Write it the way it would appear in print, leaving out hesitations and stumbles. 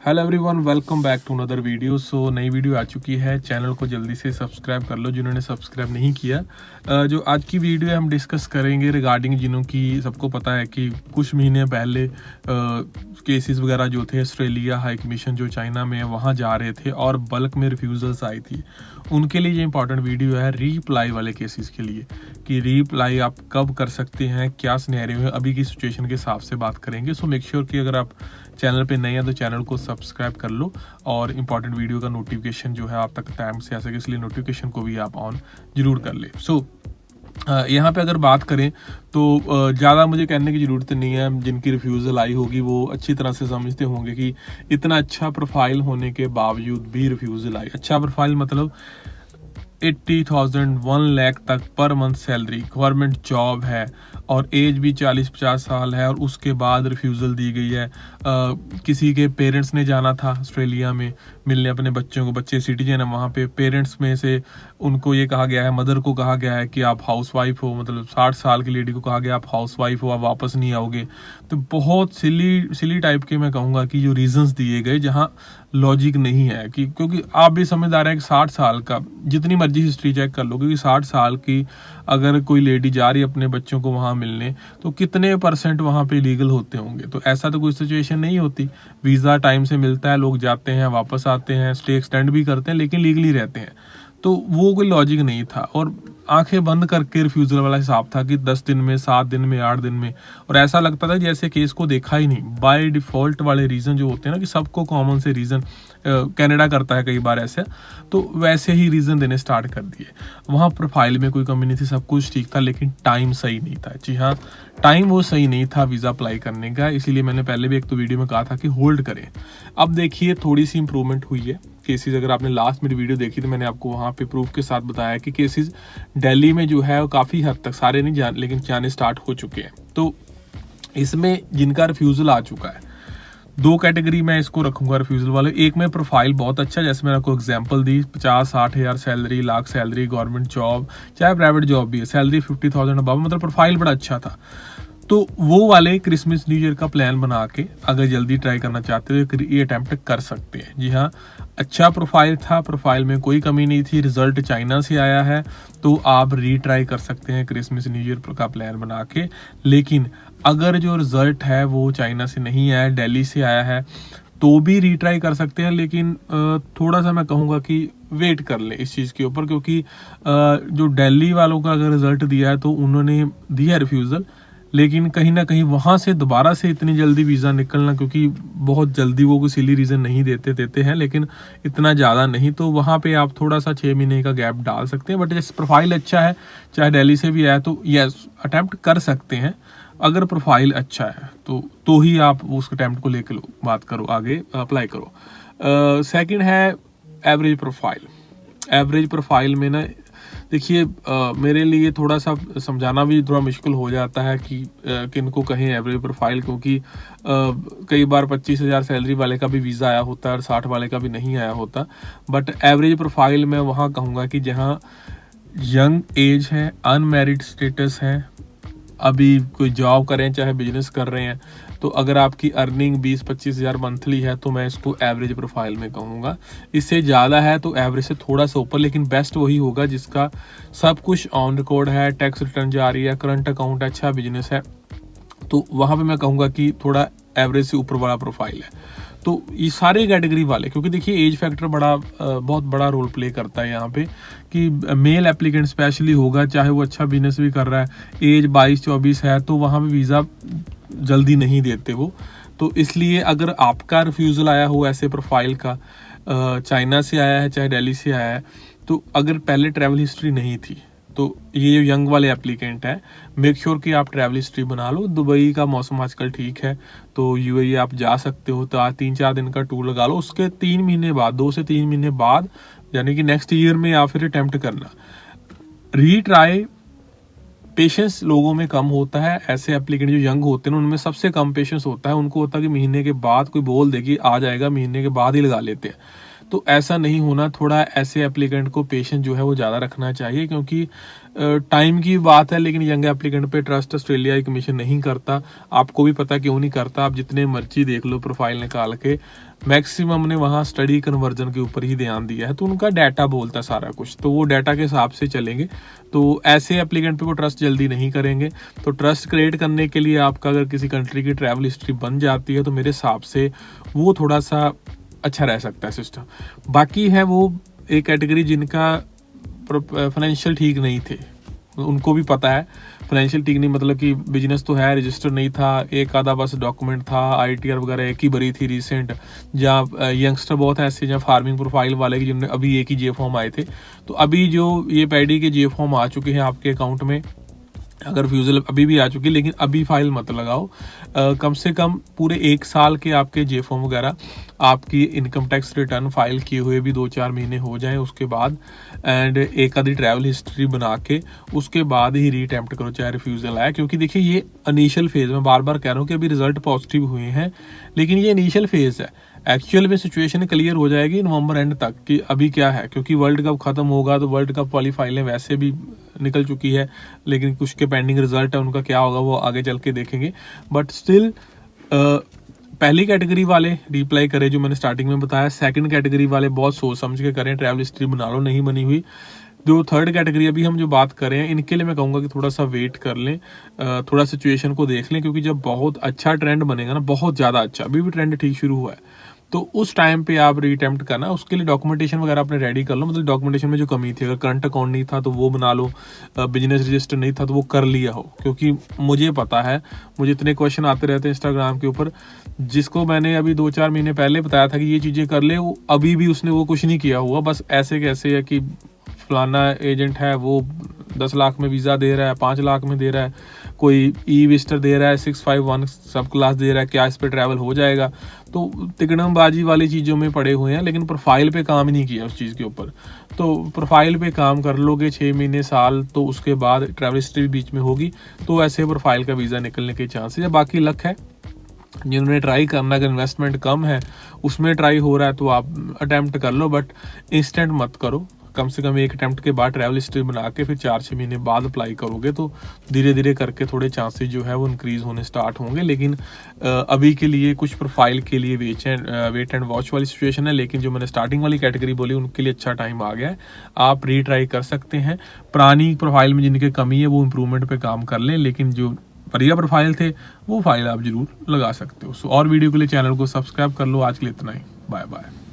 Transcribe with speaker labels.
Speaker 1: Hello everyone, welcome back to another video. So नई video आ चुकी है, चैनल को जल्दी से सब्सक्राइब कर लो जिन्होंने सब्सक्राइब नहीं किया। जो आज की वीडियो है हम डिस्कस करेंगे रिगार्डिंग जिन्हों की सबको पता है कि कुछ महीने पहले केसेस वगैरह जो थे ऑस्ट्रेलिया हाई कमीशन जो चाइना में है वहाँ जा रहे थे और बल्क में रिफ्यूज़ल्स आई थी। उनके लिए ये इंपॉर्टेंट वीडियो है रीअप्लाई वाले केसेस के लिए कि रीअप्लाई आप कब कर सकते हैं, क्या सिनेरियो है, अभी की सिचुएशन के हिसाब से बात करेंगे। सो मेक श्योर कि अगर आप चैनल पे नए हैं तो चैनल को सब्सक्राइब कर लो और इंपॉर्टेंट वीडियो का नोटिफिकेशन जो है आप तक टाइम से आ सके इसलिए नोटिफिकेशन को भी आप ऑन जरूर कर ले। सो यहाँ पे अगर बात करें तो ज़्यादा मुझे कहने की ज़रूरत नहीं है। जिनकी रिफ्यूज़ल आई होगी वो अच्छी तरह से समझते होंगे कि इतना अच्छा प्रोफाइल होने के बावजूद भी रिफ्यूज़ल आई। अच्छा प्रोफाइल मतलब 80,000 1 लाख तक per month salary, government job है और एज भी 40-50 साल है और उसके बाद रिफ्यूज़ल दी गई है। किसी के पेरेंट्स ने जाना था ऑस्ट्रेलिया में मिलने अपने बच्चों को, बच्चे सिटीजन है वहाँ पे, पेरेंट्स में से उनको ये कहा गया है, मदर को कहा गया है कि आप हाउसवाइफ हो, मतलब 60 साल की लेडी को कहा गया आप हाउसवाइफ हो, आप वापस नहीं आओगे। तो बहुत सिली टाइप के मैं कहूँगा कि जो रीजंस दिए गए जहाँ लॉजिक नहीं है कि क्योंकि आप भी समझदार हैं कि 60 साल का जितनी मर्जी हिस्ट्री चेक कर लो, क्योंकि 60 साल की अगर कोई लेडी जा रही है अपने बच्चों को वहाँ मिलने तो कितने परसेंट वहाँ पे लीगल होते होंगे। तो ऐसा तो कोई सिचुएशन नहीं होती। वीज़ा टाइम से मिलता है, लोग जाते हैं वापस आते हैं, स्टे एक्सटेंड भी करते हैं लेकिन लीगली रहते हैं। तो वो कोई लॉजिक नहीं था और आंखें बंद करके रिफ्यूज़ल वाला हिसाब था कि 10 दिन में, 7 दिन में, 8 दिन में, और ऐसा लगता था जैसे केस को देखा ही नहीं। बाय डिफ़ॉल्ट वाले रीज़न जो होते हैं ना कि सबको कॉमन से रीज़न कनाडा करता है कई बार ऐसे, तो वैसे ही रीज़न देने स्टार्ट कर दिए। वहाँ प्रोफाइल में कोई कमी नहीं थी, सब कुछ ठीक था लेकिन टाइम सही नहीं था। जी हाँ, टाइम वो सही नहीं था वीज़ा अप्लाई करने का, इसीलिए मैंने पहले भी एक तो वीडियो में कहा था कि होल्ड करें। अब देखिए थोड़ी सी इंप्रूवमेंट हुई है केसेस। अगर आपने लास्ट मेरी वीडियो देखी तो मैंने आपको वहाँ पे प्रूफ के साथ बताया कि केसेस दिल्ली में जो है वो काफ़ी हद तक, सारे नहीं लेकिन जाने स्टार्ट हो चुके हैं। तो इसमें जिनका रिफ्यूज़ल आ चुका है, 2 कैटेगरी मैं इसको रखूंगा रिफ्यूज़ल वाले। एक में प्रोफाइल बहुत अच्छा, जैसे मैंने आपको एग्जांपल दी, 50-60 हज़ार salary, lakh salary, government job, चाहे प्राइवेट जॉब भी है, सैलरी 50,000 अबव, मतलब प्रोफाइल बड़ा अच्छा था। तो वो वाले क्रिसमस न्यू ईयर का प्लान बना के अगर जल्दी ट्राई करना चाहते हो तो ये अटैम्प्ट कर सकते हैं। जी हाँ, अच्छा प्रोफाइल था, प्रोफाइल में कोई कमी नहीं थी, रिजल्ट चाइना से आया है तो आप रीट्राई कर सकते हैं क्रिसमस न्यू ईयर का प्लान बना के। लेकिन अगर जो रिजल्ट है वो चाइना से नहीं आया, दिल्ली से आया है, तो भी रीट्राई कर सकते हैं। लेकिन थोड़ा सा मैं कहूँगा कि वेट कर लें इस चीज़ के ऊपर, क्योंकि जो दिल्ली वालों का अगर रिजल्ट दिया है तो उन्होंने दिया रिफ्यूज़ल, लेकिन कहीं ना कहीं वहाँ से दोबारा से इतनी जल्दी वीज़ा निकलना, क्योंकि बहुत जल्दी वो कोई सिली रीज़न नहीं देते हैं लेकिन इतना ज़्यादा नहीं, तो वहाँ पे आप थोड़ा सा 6 महीने का गैप डाल सकते हैं। बट जैसे प्रोफाइल अच्छा है, चाहे दिल्ली से भी आया तो यस अटैम्प्ट कर सकते हैं। अगर प्रोफाइल अच्छा है तो ही आप उस अटैम्प्ट को लेकर बात करो, आगे अप्लाई करो। सेकंड है एवरेज प्रोफाइल। एवरेज प्रोफाइल में ना देखिए, मेरे लिए थोड़ा सा समझाना भी थोड़ा मुश्किल हो जाता है कि किनको कहें एवरेज प्रोफाइल, क्योंकि कई बार 25,000 सैलरी वाले का भी वीज़ा आया होता है और 60 वाले का भी नहीं आया होता। बट एवरेज प्रोफाइल मैं वहाँ कहूँगा कि जहाँ यंग एज है, अनमैरिड स्टेटस है, अभी कोई जॉब करें चाहे बिजनेस कर रहे हैं, तो अगर आपकी अर्निंग 20-25 हज़ार मंथली है तो मैं इसको एवरेज प्रोफाइल में कहूँगा। इससे ज़्यादा है तो एवरेज से थोड़ा सा ऊपर, लेकिन बेस्ट वही होगा जिसका सब कुछ ऑन रिकॉर्ड है, टैक्स रिटर्न जारी है, करंट अकाउंट अच्छा बिजनेस है, तो वहाँ पे मैं कहूँगा कि थोड़ा एवरेज से ऊपर वाला प्रोफाइल है। तो ये सारे कैटेगरी वाले, क्योंकि देखिए एज फैक्टर बहुत बड़ा रोल प्ले करता है यहाँ पे कि मेल एप्लीकेंट स्पेशली होगा, चाहे वो अच्छा बिजनेस भी कर रहा है, एज 22-24 है तो वहाँ पे वीज़ा जल्दी नहीं देते वो। तो इसलिए अगर आपका रिफ्यूज़ल आया हो ऐसे प्रोफाइल का, चाइना से आया है चाहे दिल्ली से आया है, तो अगर पहले ट्रैवल हिस्ट्री नहीं थी तो ये जो यंग वाले एप्लीकेंट हैं, मेक श्योर कि आप ट्रैवल हिस्ट्री बना लो। दुबई का मौसम आजकल ठीक है तो यूएई आप जा सकते हो, तो आज 3-4 दिन का टूर लगा लो, उसके 3 महीने बाद, 2 से 3 महीने बाद, यानी कि नेक्स्ट ईयर में या फिर अटैम्प्ट करना। रीट्राई पेशेंस लोगों में कम होता है। ऐसे एप्लीकेंट जो यंग होते हैं उनमें सबसे कम पेशेंस होता है, उनको होता है कि महीने के बाद कोई बोल देगी आ जाएगा, महीने के बाद ही लगा लेते हैं। तो ऐसा नहीं होना, थोड़ा ऐसे एप्लीकेंट को पेशेंस जो है वो ज़्यादा रखना चाहिए, क्योंकि टाइम की बात है, लेकिन यंग एप्लीकेंट पे ट्रस्ट ऑस्ट्रेलिया कमीशन नहीं करता। आपको भी पता क्यों नहीं करता, आप जितने मर्जी देख लो प्रोफाइल निकाल के, मैक्सिमम ने वहाँ स्टडी कन्वर्जन के ऊपर ही ध्यान दिया है, तो उनका डाटा बोलता है सारा कुछ, तो वो डाटा के हिसाब से चलेंगे। तो ऐसे एप्लीकेंट पे वो ट्रस्ट जल्दी नहीं करेंगे। तो ट्रस्ट क्रिएट करने के लिए आपका अगर किसी कंट्री की ट्रैवल हिस्ट्री बन जाती है, तो मेरे हिसाब से वो थोड़ा सा अच्छा रह सकता है सिस्टम। बाकी है वो एक कैटेगरी जिनका फाइनेंशियल ठीक नहीं थे, उनको भी पता है फाइनेंशियल ठीक नहीं, मतलब कि बिजनेस तो है, रजिस्टर नहीं था, एक आधा बस डॉक्यूमेंट था, आईटीआर वगैरह एक ही भरी थी रिसेंट, जहाँ यंगस्टर बहुत है ऐसे, जहाँ फार्मिंग प्रोफाइल वाले की जिन्होंने अभी एक ही जे फॉर्म आए थे। तो अभी जो ये पैडी के जे फॉर्म आ चुके हैं आपके अकाउंट में, अगर रिफ्यूज़ल अभी भी आ चुकी है, लेकिन अभी फाइल मत लगाओ। कम से कम पूरे 1 साल के आपके जे फॉर्म वगैरह, आपकी इनकम टैक्स रिटर्न फाइल किए हुए भी 2-4 महीने हो जाएं उसके बाद, एंड एक आधी ट्रैवल हिस्ट्री बना के उसके बाद ही रीअटेम्प्ट करो चाहे रिफ्यूज़ल आए। क्योंकि देखिए ये इनिशियल फेज़, मैं बार बार कह रहा हूँ कि अभी रिजल्ट पॉजिटिव हुए हैं, लेकिन ये इनिशियल फेज़ है। एक्चुअल में सिचुएशन क्लियर हो जाएगी नवंबर एंड तक कि अभी क्या है, क्योंकि वर्ल्ड कप खत्म होगा तो वर्ल्ड कप वाली फाइलें वैसे भी निकल चुकी है, लेकिन कुछ के पेंडिंग रिजल्ट है, उनका क्या होगा वो आगे चल के देखेंगे। बट स्टिल पहली कैटेगरी वाले रिप्लाई करें जो मैंने स्टार्टिंग में बताया, सेकंड कैटेगरी वाले बहुत सोच समझ के करें, ट्रैवल हिस्ट्री बना लो नहीं बनी हुई। जो थर्ड कैटेगरी अभी हम जो बात कर रहे हैं, इनके लिए मैं कहूँगा कि थोड़ा सा वेट कर लें, थोड़ा सिचुएशन को देख लें, क्योंकि जब बहुत अच्छा ट्रेंड बनेगा ना, बहुत ज़्यादा अच्छा, अभी भी ट्रेंड ठीक शुरू हुआ है, तो उस टाइम पे आप रीअटेम्प्ट करना। उसके लिए डॉक्यूमेंटेशन वगैरह अपने रेडी कर लो, मतलब डॉक्यूमेंटेशन में जो कमी थी, अगर करंट अकाउंट नहीं था तो वो बना लो, बिजनेस रजिस्टर नहीं था तो वो कर लिया हो। क्योंकि मुझे पता है, मुझे इतने क्वेश्चन आते रहते हैं इंस्टाग्राम के ऊपर, जिसको मैंने अभी 2-4 महीने पहले बताया था कि ये चीज़ें कर ले, वो अभी भी उसने वो कुछ नहीं किया हुआ, बस ऐसे कैसे है कि फलाना एजेंट है वो 10 लाख में वीज़ा दे रहा है, 5 लाख में दे रहा है, कोई ई विजिटर दे रहा है, 651 सब क्लास दे रहा है, क्या इस पे ट्रैवल हो जाएगा। तो तिकड़मबाजी वाली चीज़ों में पड़े हुए हैं, लेकिन प्रोफाइल पे काम ही नहीं किया उस चीज़ के ऊपर। तो प्रोफाइल पे काम कर लोगे 6 महीने साल, तो उसके बाद ट्रैवल हिस्ट्री भी बीच में होगी, तो ऐसे प्रोफाइल का वीज़ा निकलने के चांसेस है। बाकी लक है, जिन्होंने ट्राई करना, अगर इन्वेस्टमेंट कम है उसमें ट्राई हो रहा है तो आप अटैम्प्ट कर लो, बट इंस्टेंट मत करो। कम से कम एक अटैम्प्ट के बाद ट्रैवल हिस्ट्री बना के फिर 4-6 महीने बाद अप्लाई करोगे, तो धीरे धीरे करके थोड़े चांसेस जो है वो इंक्रीज़ होने स्टार्ट होंगे। लेकिन अभी के लिए कुछ प्रोफाइल के लिए वेट एंड वॉच वाली सिचुएशन है, लेकिन जो मैंने स्टार्टिंग वाली कैटेगरी बोली उनके लिए अच्छा टाइम आ गया है, आप रीट्राई कर सकते हैं। पुरानी प्रोफाइल में जिनकी कमी है वो इम्प्रूवमेंट पे काम कर लें, लेकिन जो बढ़िया प्रोफाइल थे वो फाइल आप जरूर लगा सकते हो। और वीडियो के लिए चैनल को सब्सक्राइब कर लो। आज के लिए इतना ही, बाय बाय।